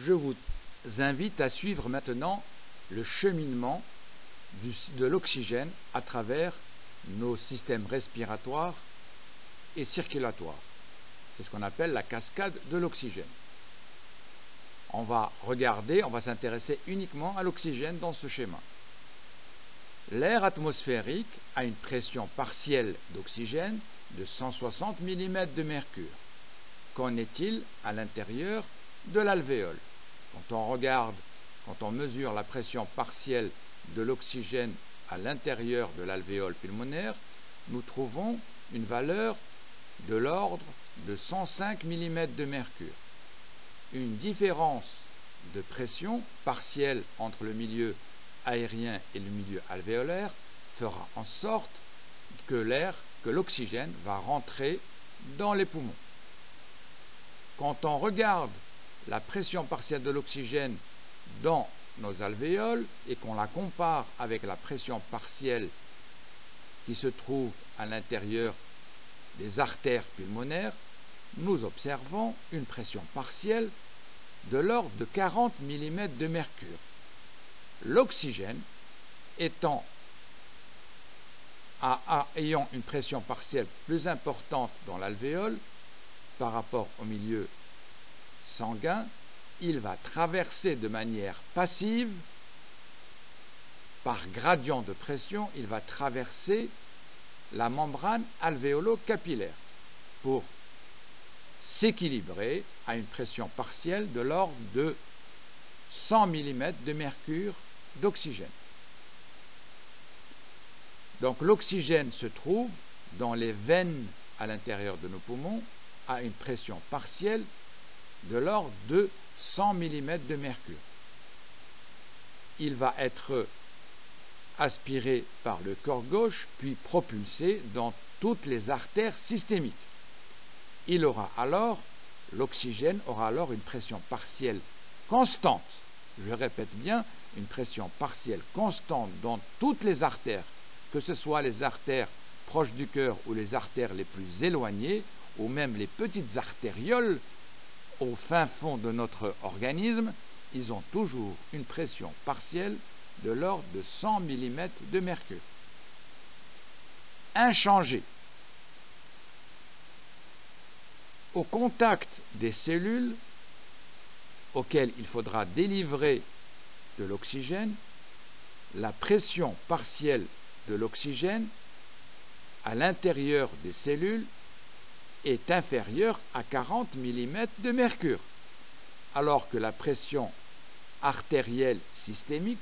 je vous invite à suivre maintenant le cheminement de l'oxygène à travers nos systèmes respiratoires et circulatoires. C'est ce qu'on appelle la cascade de l'oxygène. On va s'intéresser uniquement à l'oxygène dans ce schéma. L'air atmosphérique a une pression partielle d'oxygène de 160 mm de mercure. Qu'en est-il à l'intérieur de l'alvéole? Quand on mesure la pression partielle de l'oxygène à l'intérieur de l'alvéole pulmonaire, nous trouvons une valeur de l'ordre de 105 mm de mercure. Une différence de pression partielle entre le milieu aérien et le milieu alvéolaire fera en sorte que l'oxygène va rentrer dans les poumons. Quand on regarde la pression partielle de l'oxygène dans nos alvéoles et qu'on la compare avec la pression partielle qui se trouve à l'intérieur des artères pulmonaires, nous observons une pression partielle de l'ordre de 40 mm de mercure. L'oxygène ayant une pression partielle plus importante dans l'alvéole par rapport au milieu sanguin, il va traverser de manière passive, par gradient de pression, il va traverser la membrane alvéolo-capillaire pour s'équilibrer à une pression partielle de l'ordre de 100 mm de mercure d'oxygène. Donc l'oxygène se trouve dans les veines à l'intérieur de nos poumons à une pression partielle de l'ordre de 100 mm de mercure. Il va être aspiré par le corps gauche puis propulsé dans toutes les artères systémiques. L'oxygène aura alors une pression partielle constante. Je répète bien, une pression partielle constante dans toutes les artères, que ce soit les artères proches du cœur ou les artères les plus éloignées, ou même les petites artérioles au fin fond de notre organisme, ils ont toujours une pression partielle de l'ordre de 100 mm de mercure. Inchangé. Au contact des cellules auxquelles il faudra délivrer de l'oxygène, la pression partielle de l'oxygène à l'intérieur des cellules est inférieure à 40 mm de mercure, alors que la pression artérielle systémique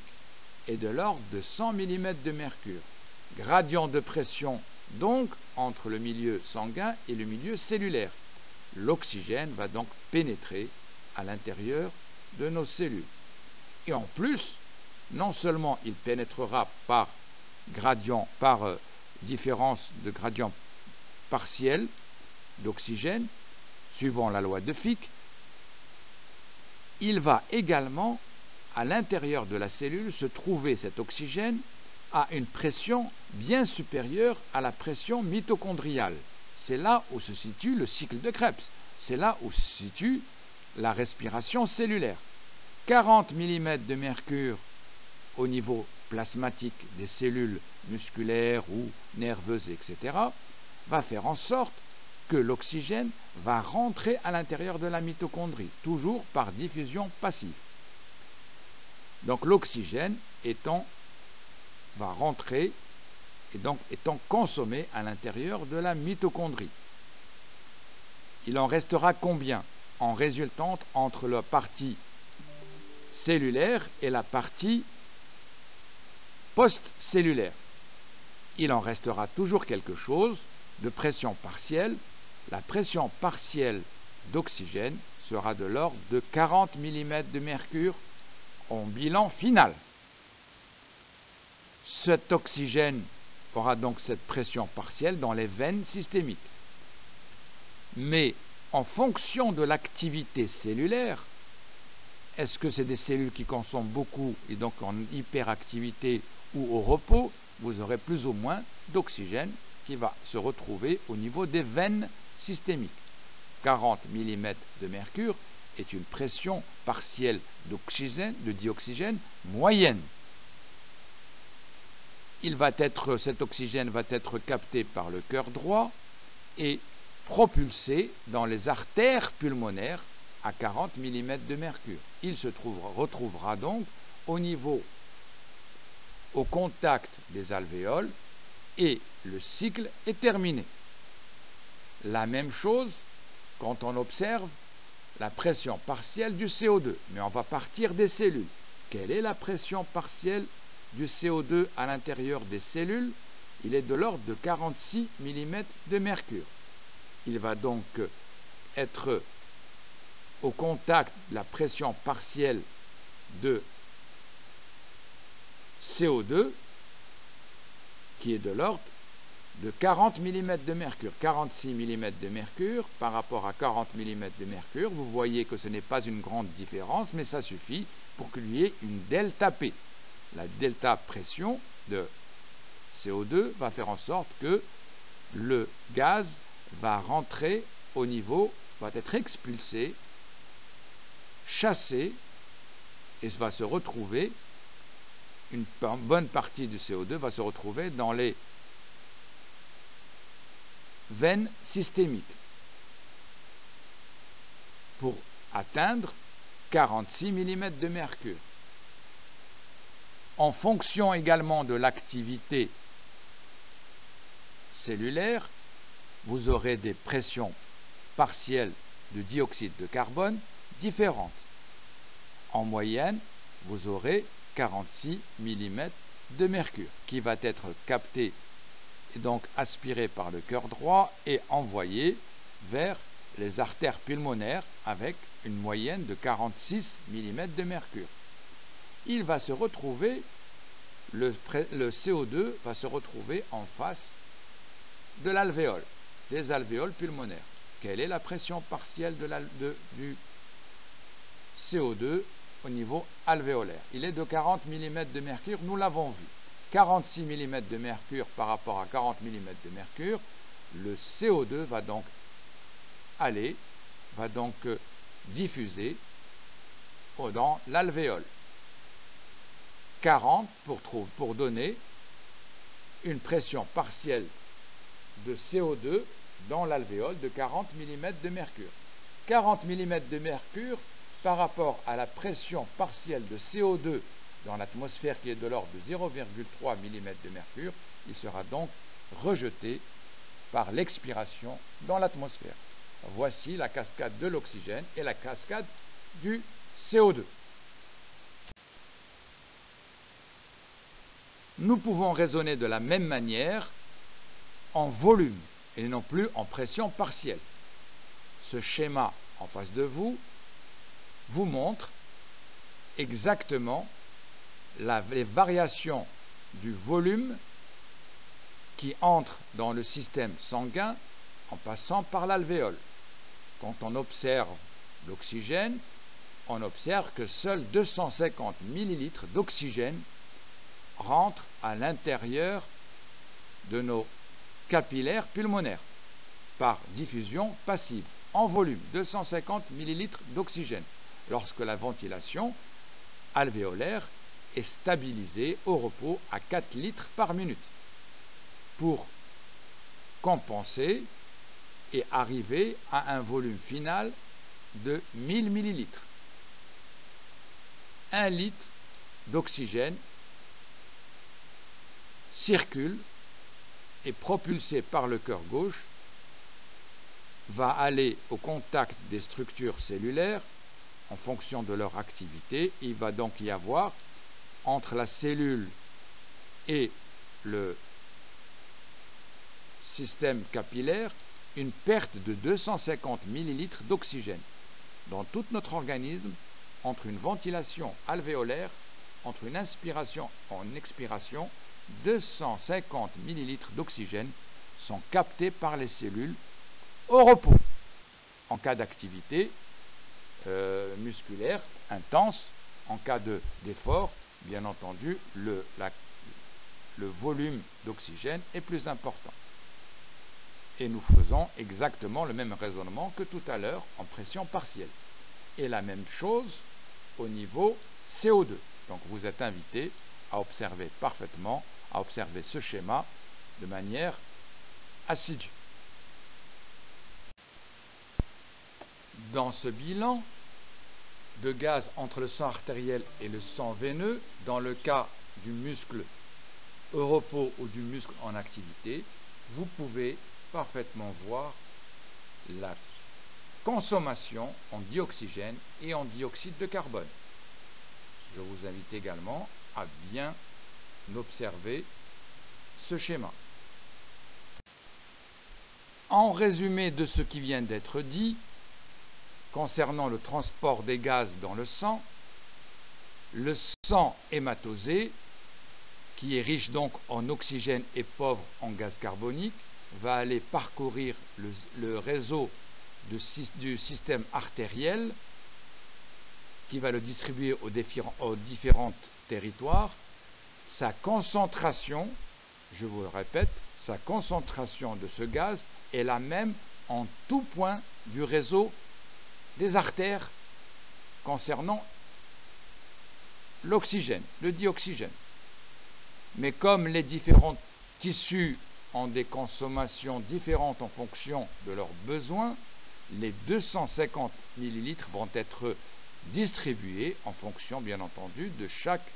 est de l'ordre de 100 mm de mercure. Gradient de pression donc entre le milieu sanguin et le milieu cellulaire. L'oxygène va donc pénétrer à l'intérieur de nos cellules. Et en plus, non seulement il pénétrera par différence de gradient partiel d'oxygène, suivant la loi de Fick, il va également, à l'intérieur de la cellule, se trouver cet oxygène à une pression bien supérieure à la pression mitochondriale. C'est là où se situe le cycle de Krebs. C'est là où se situe la respiration cellulaire. 40 mm de mercure au niveau plasmatique des cellules musculaires ou nerveuses, etc., va faire en sorte que l'oxygène va rentrer à l'intérieur de la mitochondrie, toujours par diffusion passive. Donc l'oxygène va rentrer et donc étant consommé à l'intérieur de la mitochondrie. Il en restera combien en résultante entre la partie cellulaire et la partie postcellulaire? Il en restera toujours quelque chose de pression partielle. La pression partielle d'oxygène sera de l'ordre de 40 mm de mercure en bilan final. Cet oxygène aura donc cette pression partielle dans les veines systémiques. Mais en fonction de l'activité cellulaire, est-ce que c'est des cellules qui consomment beaucoup et donc en hyperactivité ou au repos, vous aurez plus ou moins d'oxygène qui va se retrouver au niveau des veines systémiques. 40 mm de mercure est une pression partielle de dioxygène moyenne. Cet oxygène va être capté par le cœur droit et propulsé dans les artères pulmonaires à 40 mm de mercure. Il se retrouvera donc au contact des alvéoles et le cycle est terminé. La même chose quand on observe la pression partielle du CO2, mais on va partir des cellules. Quelle est la pression partielle du CO2 à l'intérieur des cellules? Il est de l'ordre de 46 mm de mercure. Il va donc être au contact de la pression partielle de CO2 qui est de l'ordre de 40 mm de mercure. 46 mm de mercure par rapport à 40 mm de mercure, vous voyez que ce n'est pas une grande différence, mais ça suffit pour qu'il y ait une delta P. La delta pression de CO2 va faire en sorte que le gaz va rentrer va être expulsé, chassé, et va se retrouver, une bonne partie du CO2 va se retrouver dans les veines systémiques pour atteindre 46 mm de mercure. En fonction également de l'activité cellulaire, vous aurez des pressions partielles de dioxyde de carbone différentes. En moyenne, vous aurez 46 mm de mercure qui va être capté et donc aspiré par le cœur droit et envoyé vers les artères pulmonaires avec une moyenne de 46 mm de mercure. Il va se retrouver, le CO2 va se retrouver en face de l'alvéole, des alvéoles pulmonaires. Quelle est la pression partielle du CO2 au niveau alvéolaire? Il est de 40 mm de mercure, nous l'avons vu. 46 mm de mercure par rapport à 40 mm de mercure, le CO2 va donc diffuser dans l'alvéole. 40 pour donner une pression partielle de CO2 dans l'alvéole de 40 mm de mercure. 40 mm de mercure par rapport à la pression partielle de CO2 dans l'atmosphère qui est de l'ordre de 0,3 mm de mercure, il sera donc rejeté par l'expiration dans l'atmosphère. Voici la cascade de l'oxygène et la cascade du CO2. Nous pouvons raisonner de la même manière en volume et non plus en pression partielle. Ce schéma en face de vous montre exactement les variations du volume qui entre dans le système sanguin en passant par l'alvéole. Quand on observe l'oxygène, on observe que seuls 250 ml d'oxygène rentrent à l'intérieur de nos capillaires pulmonaires par diffusion passive en volume, 250 ml d'oxygène, lorsque la ventilation alvéolaire est stabilisée au repos à 4 litres par minute pour compenser et arriver à un volume final de 1000 ml. 1 litre d'oxygène circule et propulsé par le cœur gauche va aller au contact des structures cellulaires en fonction de leur activité. Il va donc y avoir entre la cellule et le système capillaire une perte de 250 ml d'oxygène dans tout notre organisme entre une ventilation alvéolaire, entre une inspiration et une expiration. 250 ml d'oxygène sont captés par les cellules au repos. En cas d'activité musculaire intense, en cas d'effort, bien entendu, le volume d'oxygène est plus important. Et nous faisons exactement le même raisonnement que tout à l'heure en pression partielle. Et la même chose au niveau CO2. Donc vous êtes invité à observer parfaitement, à observer ce schéma de manière assidue. Dans ce bilan de gaz entre le sang artériel et le sang veineux, dans le cas du muscle au repos ou du muscle en activité, vous pouvez parfaitement voir la consommation en dioxygène et en dioxyde de carbone. Je vous invite également à bien observer ce schéma. En résumé de ce qui vient d'être dit, concernant le transport des gaz dans le sang hématosé, qui est riche donc en oxygène et pauvre en gaz carbonique, va aller parcourir le réseau du système artériel qui va le distribuer aux différents territoires. Sa concentration, je vous le répète, sa concentration de ce gaz est la même en tout point du réseau des artères concernant l'oxygène, le dioxygène. Mais comme les différents tissus ont des consommations différentes en fonction de leurs besoins, les 250 ml vont être distribués en fonction, bien entendu, de chaque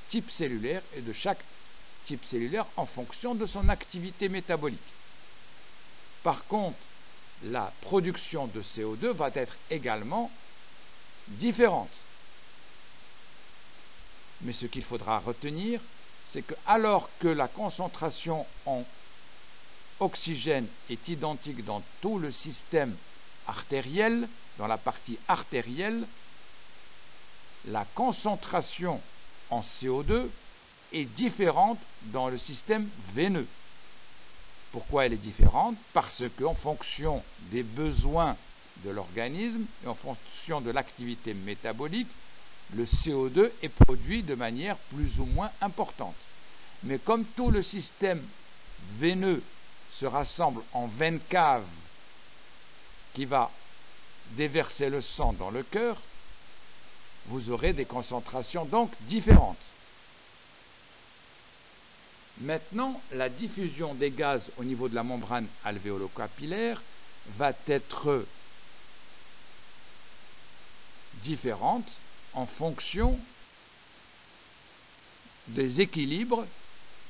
type cellulaire et de chaque type cellulaire en fonction de son activité métabolique. Par contre, la production de CO2 va être également différente. Mais ce qu'il faudra retenir, c'est que alors que la concentration en oxygène est identique dans tout le système artériel, dans la partie artérielle, la concentration en CO2 est différente dans le système veineux. Pourquoi elle est différente? Parce qu'en fonction des besoins de l'organisme et en fonction de l'activité métabolique, le CO2 est produit de manière plus ou moins importante. Mais comme tout le système veineux se rassemble en veine cave qui va déverser le sang dans le cœur, vous aurez des concentrations donc différentes. Maintenant, la diffusion des gaz au niveau de la membrane alvéolo-capillaire va être différente en fonction des équilibres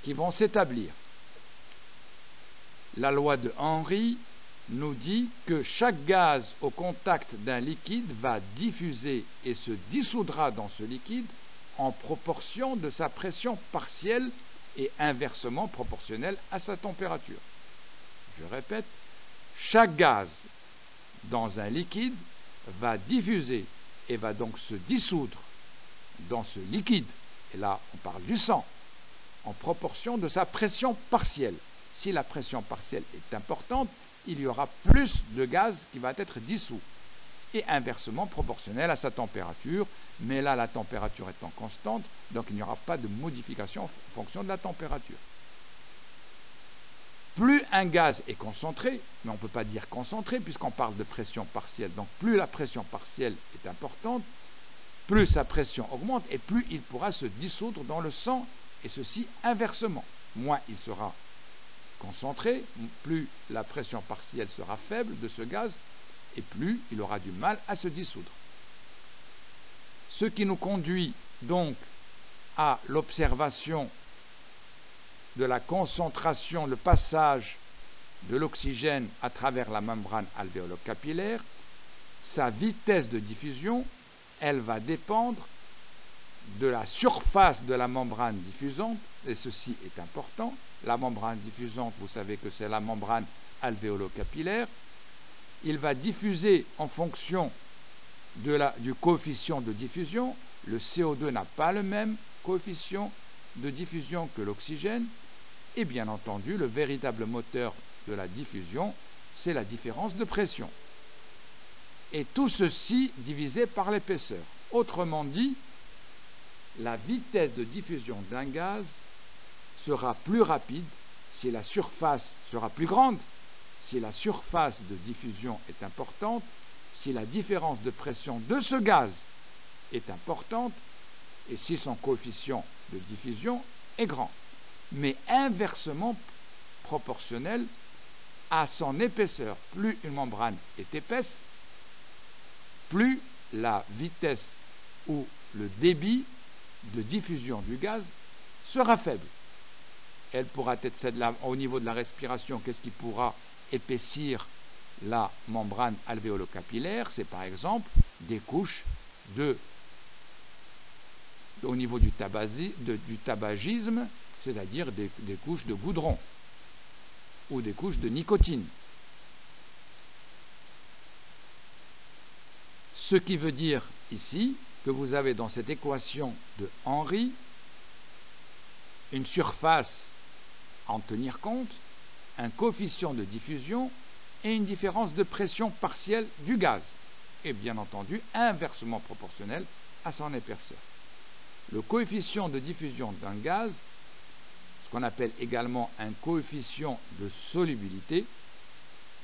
qui vont s'établir. La loi de Henry nous dit que chaque gaz au contact d'un liquide va diffuser et se dissoudra dans ce liquide en proportion de sa pression partielle et inversement proportionnelle à sa température. Je répète, chaque gaz dans un liquide va diffuser et va donc se dissoudre dans ce liquide, et là on parle du sang, en proportion de sa pression partielle. Si la pression partielle est importante, il y aura plus de gaz qui va être dissous, et inversement proportionnel à sa température, mais là la température étant constante, donc il n'y aura pas de modification en fonction de la température. Plus un gaz est concentré, mais on ne peut pas dire concentré puisqu'on parle de pression partielle, donc plus la pression partielle est importante, plus sa pression augmente et plus il pourra se dissoudre dans le sang, et ceci inversement. Moins il sera concentré, plus la pression partielle sera faible de ce gaz, et plus il aura du mal à se dissoudre. Ce qui nous conduit donc à l'observation de la concentration, le passage de l'oxygène à travers la membrane alvéolo-capillaire. Sa vitesse de diffusion, elle va dépendre de la surface de la membrane diffusante, et ceci est important. La membrane diffusante, vous savez que c'est la membrane alvéolo-capillaire. Il va diffuser en fonction du coefficient de diffusion. Le CO2 n'a pas le même coefficient de diffusion que l'oxygène. Et bien entendu, le véritable moteur de la diffusion, c'est la différence de pression. Et tout ceci divisé par l'épaisseur. Autrement dit, la vitesse de diffusion d'un gaz sera plus rapide si la surface sera plus grande, si la surface de diffusion est importante, si la différence de pression de ce gaz est importante et si son coefficient de diffusion est grand, mais inversement proportionnel à son épaisseur. Plus une membrane est épaisse, plus la vitesse ou le débit de diffusion du gaz sera faible. Elle pourra être au niveau de la respiration. Qu'est-ce qui pourra épaissir la membrane alvéolo-capillaire? C'est par exemple des couches au niveau du tabagisme, c'est-à-dire des couches de goudron ou des couches de nicotine. Ce qui veut dire ici que vous avez dans cette équation de Henry une surface à en tenir compte, un coefficient de diffusion et une différence de pression partielle du gaz, et bien entendu inversement proportionnel à son épaisseur. Le coefficient de diffusion d'un gaz, ce qu'on appelle également un coefficient de solubilité,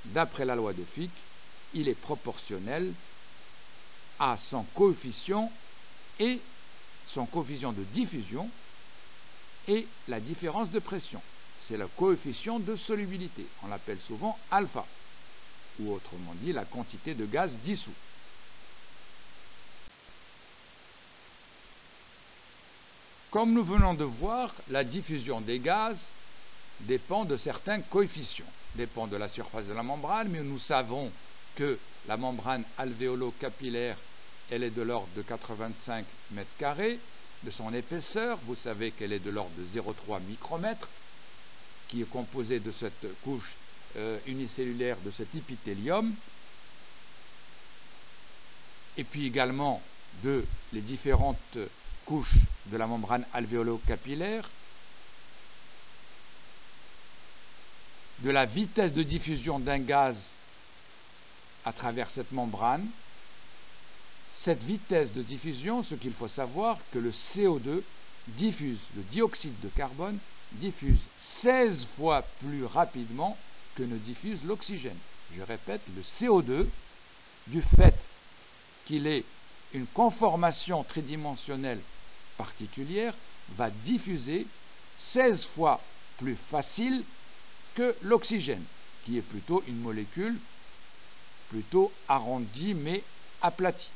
d'après la loi de Fick, il est proportionnel à son coefficient de diffusion et la différence de pression. C'est le coefficient de solubilité. On l'appelle souvent alpha, ou autrement dit la quantité de gaz dissous. Comme nous venons de voir, la diffusion des gaz dépend de certains coefficients, dépend de la surface de la membrane, mais nous savons que la membrane alvéolo-capillaire, elle est de l'ordre de 85 mètres carrés, de son épaisseur, vous savez qu'elle est de l'ordre de 0,3 micromètres, qui est composée de cette couche unicellulaire, de cet épithélium, et puis également de les différentes couches de la membrane alvéolo-capillaire, de la vitesse de diffusion d'un gaz à travers cette membrane. Cette vitesse de diffusion, ce qu'il faut savoir, que le CO2 diffuse, le dioxyde de carbone diffuse 16 fois plus rapidement que ne diffuse l'oxygène. Je répète, le CO2, du fait qu'il ait une conformation tridimensionnelle particulière, va diffuser 16 fois plus facile que l'oxygène, qui est plutôt une molécule plutôt arrondie mais aplatie.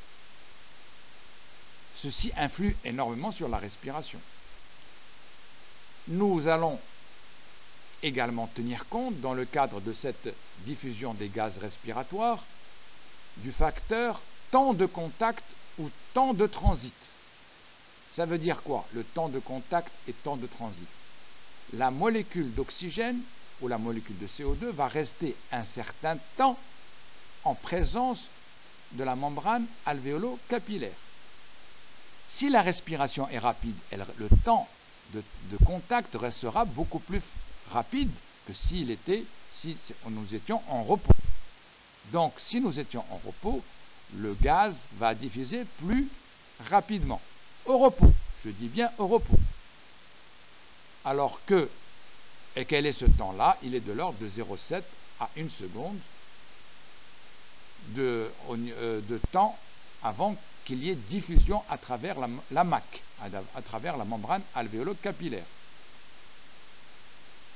Ceci influe énormément sur la respiration. Nous allons également tenir compte, dans le cadre de cette diffusion des gaz respiratoires, du facteur temps de contact ou temps de transit. Ça veut dire quoi, le temps de contact et temps de transit? La molécule d'oxygène ou la molécule de CO2 va rester un certain temps en présence de la membrane alvéolo-capillaire. Si la respiration est rapide, le temps de contact restera beaucoup plus rapide que si nous étions en repos. Donc, si nous étions en repos, le gaz va diffuser plus rapidement. Au repos, je dis bien au repos. Alors que, et quel est ce temps-là? Il est de l'ordre de 0,7 à 1 seconde de temps avant qu'il y ait diffusion à travers la MAC, à travers la membrane alvéolo-capillaire.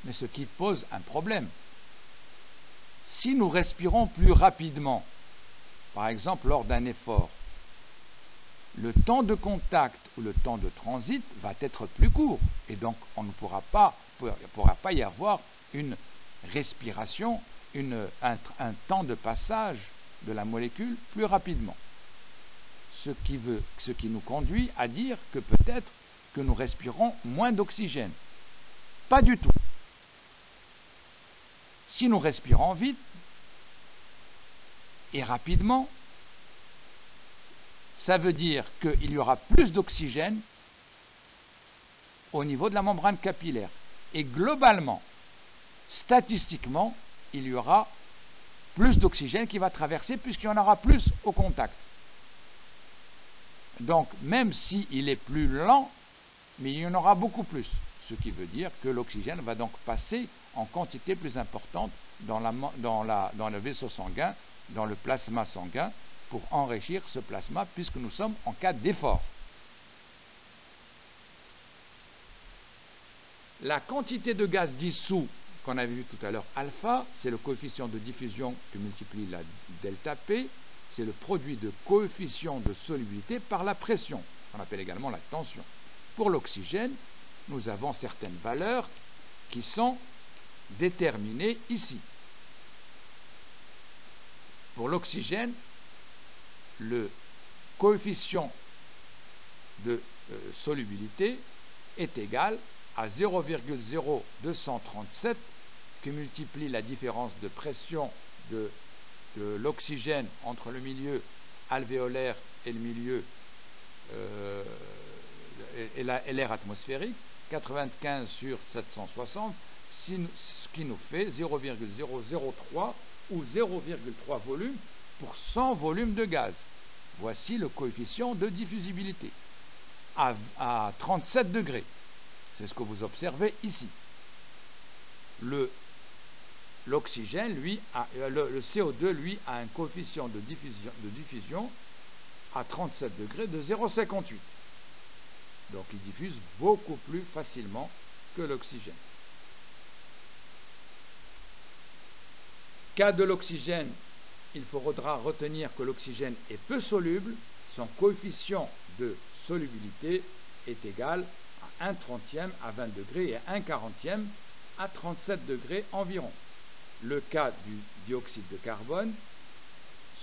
Mais ce qui pose un problème, si nous respirons plus rapidement, par exemple lors d'un effort, le temps de contact ou le temps de transit va être plus court, et donc on ne pourra pas y avoir une respiration, un temps de passage de la molécule plus rapidement. Ce qui nous conduit à dire que peut-être que nous respirons moins d'oxygène. Pas du tout. Si nous respirons vite et rapidement, ça veut dire qu'il y aura plus d'oxygène au niveau de la membrane capillaire. Et globalement, statistiquement, il y aura plus d'oxygène qui va traverser puisqu'il y en aura plus au contact. Donc, même s'il est plus lent, mais il y en aura beaucoup plus. Ce qui veut dire que l'oxygène va donc passer en quantité plus importante dans le vaisseau sanguin, dans le plasma sanguin, pour enrichir ce plasma, puisque nous sommes en cas d'effort. La quantité de gaz dissous qu'on avait vu tout à l'heure, alpha, c'est le coefficient de diffusion que multiplie la delta P, c'est le produit de coefficient de solubilité par la pression, qu'on appelle également la tension. Pour l'oxygène, nous avons certaines valeurs qui sont déterminées ici. Pour l'oxygène, le coefficient de solubilité est égal à 0,0237 qui multiplie la différence de pression de l'oxygène entre le milieu alvéolaire et le milieu et l'air atmosphérique, 95 sur 760, ce qui nous fait 0,003 ou 0,3 volumes pour 100 volumes de gaz. Voici le coefficient de diffusibilité à 37 degrés. C'est ce que vous observez ici. L'oxygène, lui, le CO2, lui, a un coefficient de diffusion à 37 degrés de 0,58. Donc il diffuse beaucoup plus facilement que l'oxygène. Cas de l'oxygène, il faudra retenir que l'oxygène est peu soluble, son coefficient de solubilité est égal à 1/30 à 20 degrés et à 1/40 à 37 degrés environ. Le cas du dioxyde de carbone,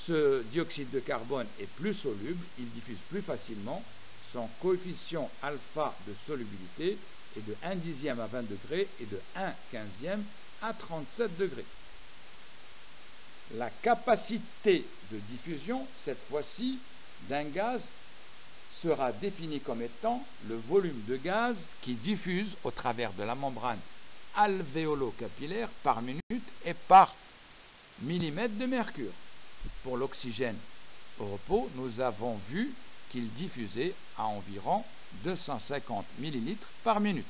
ce dioxyde de carbone est plus soluble, il diffuse plus facilement, son coefficient alpha de solubilité est de 1/10 à 20 degrés et de 1/15 à 37 degrés. La capacité de diffusion, cette fois-ci, d'un gaz sera définie comme étant le volume de gaz qui diffuse au travers de la membrane alvéolo-capillaire par minute et par millimètre de mercure. Pour l'oxygène au repos, nous avons vu qu'il diffusait à environ 250 millilitres par minute.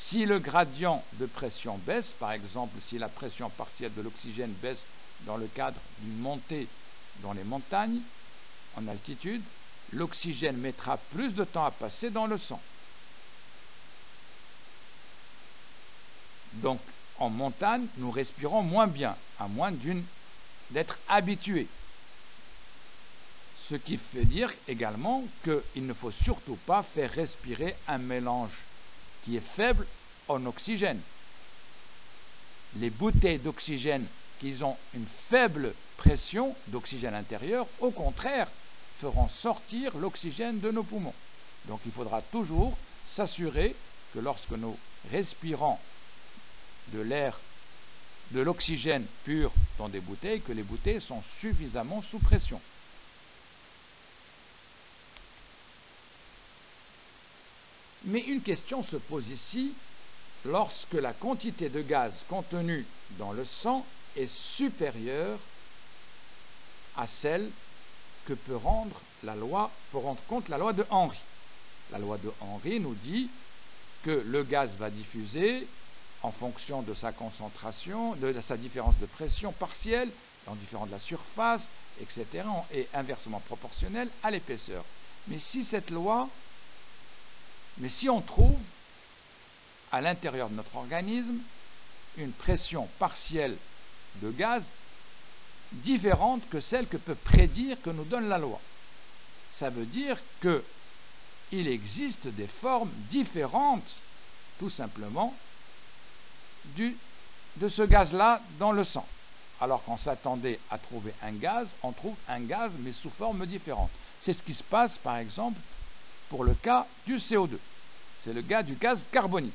Si le gradient de pression baisse, par exemple si la pression partielle de l'oxygène baisse dans le cadre d'une montée dans les montagnes, en altitude, l'oxygène mettra plus de temps à passer dans le sang. Donc, en montagne, nous respirons moins bien, à moins d'être habitués. Ce qui fait dire également qu'il ne faut surtout pas faire respirer un mélange qui est faible en oxygène. Les bouteilles d'oxygène qui ont une faible pression d'oxygène intérieur, au contraire, feront sortir l'oxygène de nos poumons. Donc il faudra toujours s'assurer que lorsque nous respirons de l'air, de l'oxygène pur dans des bouteilles, que les bouteilles sont suffisamment sous pression. Mais une question se pose ici, lorsque la quantité de gaz contenue dans le sang est supérieure à celle que peut rendre compte la loi de Henry. La loi de Henry nous dit que le gaz va diffuser en fonction de sa concentration, de sa différence de pression partielle, en différent de la surface, etc., et inversement proportionnelle à l'épaisseur. Mais si on trouve à l'intérieur de notre organisme une pression partielle de gaz différente que celle que peut prédire, que nous donne la loi, ça veut dire qu'il existe des formes différentes, tout simplement, de ce gaz-là dans le sang. Alors qu'on s'attendait à trouver un gaz, on trouve un gaz mais sous forme différente. C'est ce qui se passe par exemple pour le cas du CO2. C'est le cas du gaz carbonique.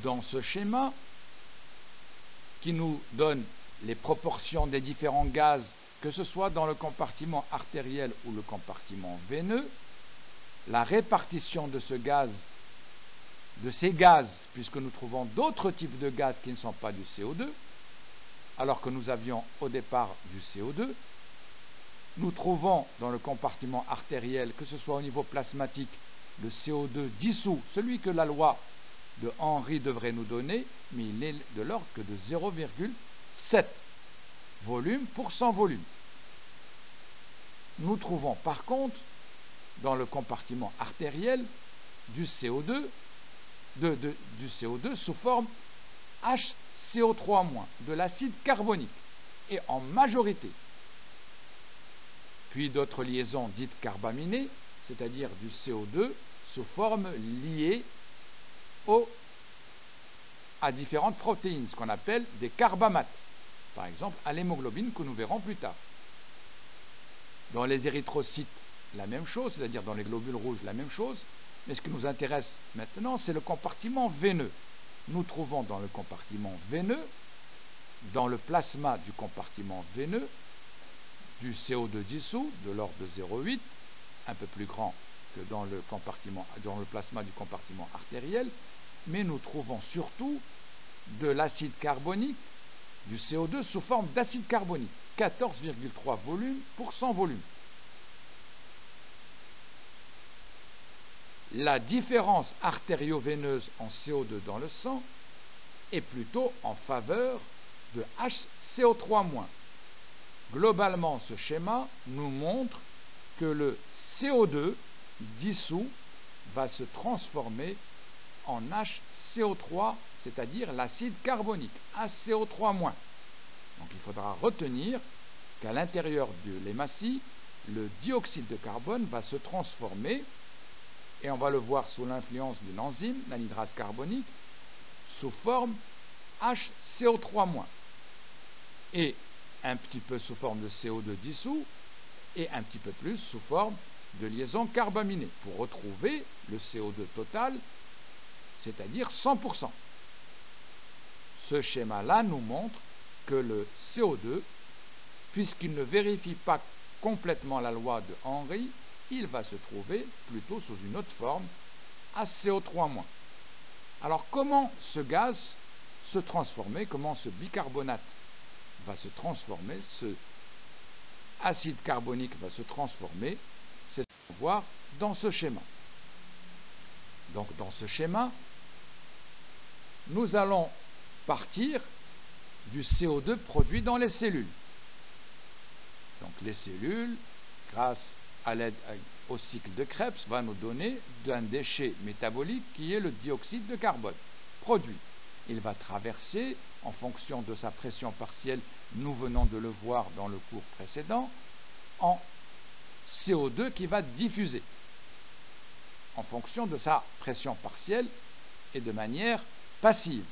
Dans ce schéma qui nous donne les proportions des différents gaz, que ce soit dans le compartiment artériel ou le compartiment veineux, la répartition de ces gaz, puisque nous trouvons d'autres types de gaz qui ne sont pas du CO2, alors que nous avions au départ du CO2, nous trouvons dans le compartiment artériel, que ce soit au niveau plasmatique, le CO2 dissous, celui que la loi de Henry devrait nous donner, mais il n'est de l'ordre que de 0,7 volume pour 100 volumes. Nous trouvons par contre dans le compartiment artériel du CO2, du CO2 sous forme HCO3-, de l'acide carbonique, et en majorité. Puis d'autres liaisons dites carbaminées, c'est-à-dire du CO2 sous forme liée à différentes protéines, ce qu'on appelle des carbamates, par exemple à l'hémoglobine que nous verrons plus tard. Dans les érythrocytes, la même chose, c'est-à-dire dans les globules rouges, la même chose, mais ce qui nous intéresse maintenant, c'est le compartiment veineux. Nous trouvons dans le compartiment veineux, dans le plasma du compartiment veineux, du CO2 dissous de l'ordre de 0,8, un peu plus grand que dans le plasma du compartiment artériel, mais nous trouvons surtout de l'acide carbonique, du CO2 sous forme d'acide carbonique, 14,3 volumes pour 100 volumes. La différence artério-veineuse en CO2 dans le sang est plutôt en faveur de HCO3-. Globalement, ce schéma nous montre que le CO2 dissous va se transformer en HCO3, c'est-à-dire l'acide carbonique, HCO3-. Donc il faudra retenir qu'à l'intérieur de l'hématie, le dioxyde de carbone va se transformer, et on va le voir sous l'influence d'une enzyme, l'anhydrase carbonique, sous forme HCO3-, et un petit peu sous forme de CO2 dissous, et un petit peu plus sous forme de liaison carbaminées, pour retrouver le CO2 total, c'est-à-dire 100%. Ce schéma-là nous montre que le CO2, puisqu'il ne vérifie pas complètement la loi de Henry, il va se trouver plutôt sous une autre forme, HCO3-. Alors comment ce gaz se transformer, comment ce bicarbonate va se transformer, ce acide carbonique va se transformer, c'est ce qu'on va voir dans ce schéma. Donc dans ce schéma, nous allons partir du CO2 produit dans les cellules. Donc les cellules, grâce à l'aide au cycle de Krebs, va nous donner un déchet métabolique qui est le dioxyde de carbone produit. Il va traverser, en fonction de sa pression partielle, nous venons de le voir dans le cours précédent, en CO2 qui va diffuser, en fonction de sa pression partielle et de manière passive.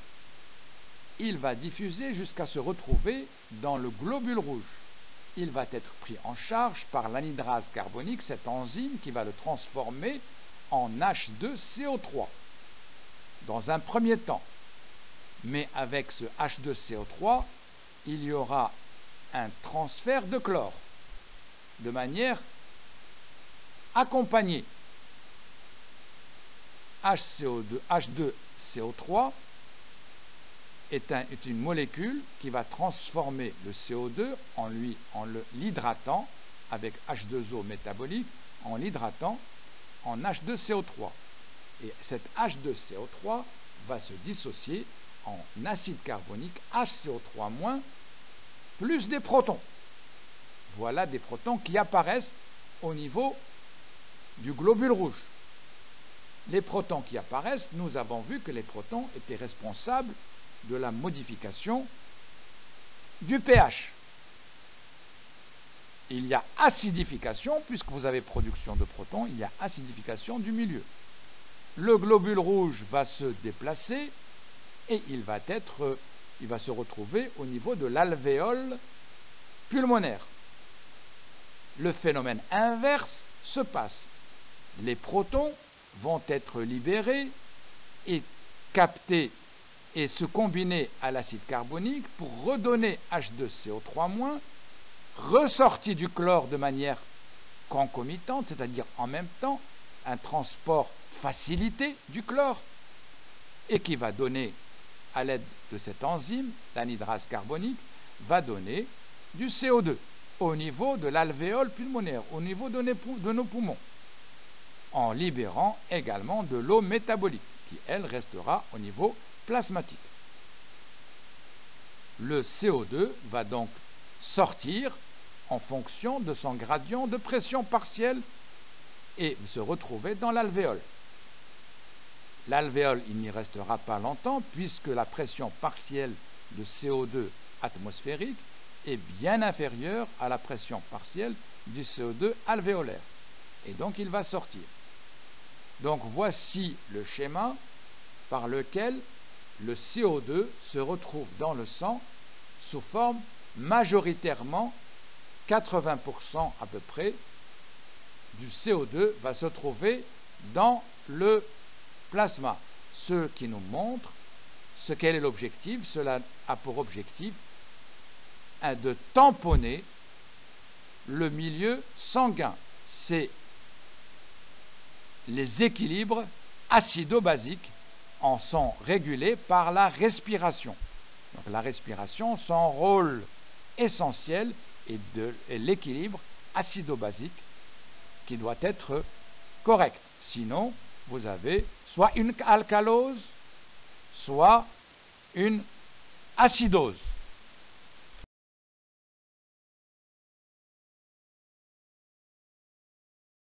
Il va diffuser jusqu'à se retrouver dans le globule rouge. Il va être pris en charge par l'anhydrase carbonique, cette enzyme qui va le transformer en H2CO3 dans un premier temps. Mais avec ce H2CO3, il y aura un transfert de chlore de manière accompagnée. H2CO3 est une molécule qui va transformer le CO2 en l'hydratant avec H2O métabolique, en l'hydratant en H2CO3. Et cette H2CO3 va se dissocier en acide carbonique HCO3- plus des protons. Voilà des protons qui apparaissent au niveau du globule rouge. Les protons qui apparaissent, nous avons vu que les protons étaient responsables de la modification du pH. Il y a acidification, puisque vous avez production de protons, il y a acidification du milieu. Le globule rouge va se déplacer et il va se retrouver au niveau de l'alvéole pulmonaire. Le phénomène inverse se passe. Les protons vont être libérés et captés et se combiner à l'acide carbonique pour redonner H2CO3-, ressorti du chlore de manière concomitante, c'est-à-dire en même temps, un transport facilité du chlore, et qui va donner, à l'aide de cette enzyme, l'anhydrase carbonique, va donner du CO2 au niveau de l'alvéole pulmonaire, au niveau de nos poumons, en libérant également de l'eau métabolique. qui, elle, restera au niveau plasmatique. Le CO2 va donc sortir en fonction de son gradient de pression partielle et se retrouver dans l'alvéole. L'alvéole, il n'y restera pas longtemps puisque la pression partielle de CO2 atmosphérique est bien inférieure à la pression partielle du CO2 alvéolaire. Et donc il va sortir. Donc voici le schéma par lequel le CO2 se retrouve dans le sang sous forme majoritairement 80% à peu près du CO2 va se trouver dans le plasma. Ce qui nous montre quel est l'objectif. Cela a pour objectif de tamponner le milieu sanguin. C'est les équilibres acido-basiques en sont régulés par la respiration. Donc la respiration, son rôle essentiel est l'équilibre acido-basique qui doit être correct. Sinon, vous avez soit une alcalose, soit une acidose.